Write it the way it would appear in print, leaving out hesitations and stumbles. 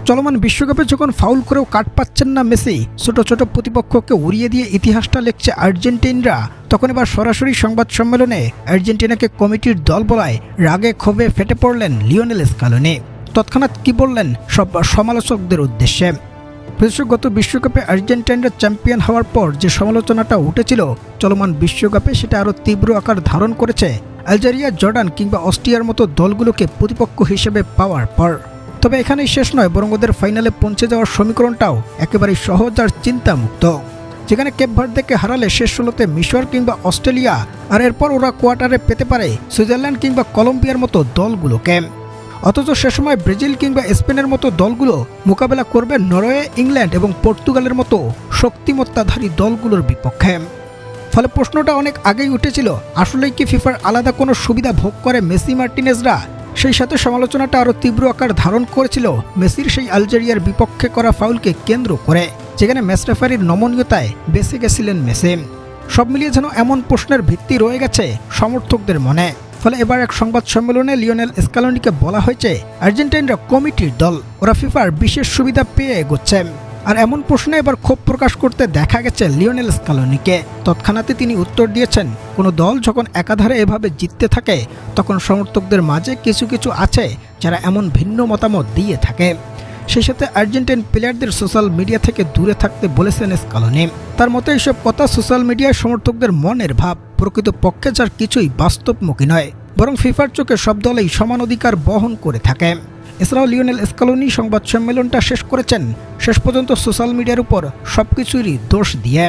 চলমান বিশ্বকাপে যখন ফাউল করেও কাট পাচ্ছেন না মেসি, ছোট ছোট প্রতিপক্ষকে উড়িয়ে দিয়ে ইতিহাসটা লিখছে আর্জেন্টিনরা, তখন এবার সরাসরি সংবাদ সম্মেলনে আর্জেন্টিনাকে কমিটির দল বলায় রাগে ক্ষোভে ফেটে পড়লেন লিওনেল স্কালোনি। তৎক্ষণাৎ কি বললেন সব সমালোচকদের উদ্দেশ্যে। গত বিশ্বকাপে আর্জেন্টিনারা চ্যাম্পিয়ন হওয়ার পর যে সমালোচনাটা উঠেছিল চলমান বিশ্বকাপে, সেটা আরও তীব্র আকার ধারণ করেছে আলজেরিয়া, জর্ডান কিংবা অস্ট্রিয়ার মতো দলগুলোকে প্রতিপক্ষ হিসেবে পাওয়ার পর। তবে এখানেই শেষ নয়, বরং ওদের ফাইনালে পৌঁছে যাওয়ার সমীকরণটাও একেবারেই সহজ আর চিন্তামুক্ত। যেখানে কেপ ভার্দেকে হারালে শেষ 16তে মিশর কিংবা অস্ট্রেলিয়া, আর এরপর ওরা কোয়ার্টারে পেতে পারে সুইজারল্যান্ড কিংবা কলম্বিয়ার মতো দলগুলোকে। অথচ সে সময় ব্রাজিল কিংবা স্পেনের মতো দলগুলো মোকাবেলা করবে নরওয়ে, ইংল্যান্ড এবং পর্তুগালের মতো শক্তিমত্তাধারী দলগুলোর বিপক্ষে। ফলে প্রশ্নটা অনেক আগেই উঠেছিল, আসলেই কি ফিফার আলাদা কোনো সুবিধা ভোগ করে মেসি মার্টিনেজরা? সেই সাথে সমালোচনাটা আরও তীব্র আকার ধারণ করেছিল মেসির সেই আলজেরিয়ার বিপক্ষে করা ফাউলকে কেন্দ্র করে, যেখানে ম্যাচ রেফারির নমনীয়তায় বেঁচে গেছিলেন মেসি। সব মিলিয়ে যেন এমন প্রশ্নের ভিত্তি রয়ে গেছে সমর্থকদের মনে। ফলে এবার এক সংবাদ সম্মেলনে লিওনেল স্কালোনিকে বলা হয়েছে আর্জেন্টিনারা কমিটির দল, ওরা ফিফার বিশেষ সুবিধা পেয়ে এগোচ্ছে। আর এমন প্রশ্নে এবার ক্ষোভ প্রকাশ করতে দেখা গেছে লিওনেল স্কালোনিকে। তৎক্ষণাৎ তিনি উত্তর দিয়েছেন, কোনো দল যখন একাধারে এভাবে জিততে থাকে তখন সমর্থকদের মাঝে কিছু কিছু আছে যারা এমন ভিন্ন মতামত দিয়ে থাকে। সেই সাথে আর্জেন্টিন প্লেয়ারদের সোশ্যাল মিডিয়া থেকে দূরে থাকতে বলেছেন স্কালোনি। তার মতে এইসব কথা সোশ্যাল মিডিয়ায় সমর্থকদের মনের ভাব, প্রকৃতপক্ষে যার কিছুই বাস্তবমুখী নয়, বরং ফিফার চোখে সব দলেই সমান অধিকার বহন করে থাকে। এছাড়াও লিওনেল স্কালোনি সংবাদ সম্মেলনটা শেষ করেছেন শেষ পর্যন্ত সোশ্যাল মিডিয়ার উপর সবকিছুরই দোষ দিয়ে।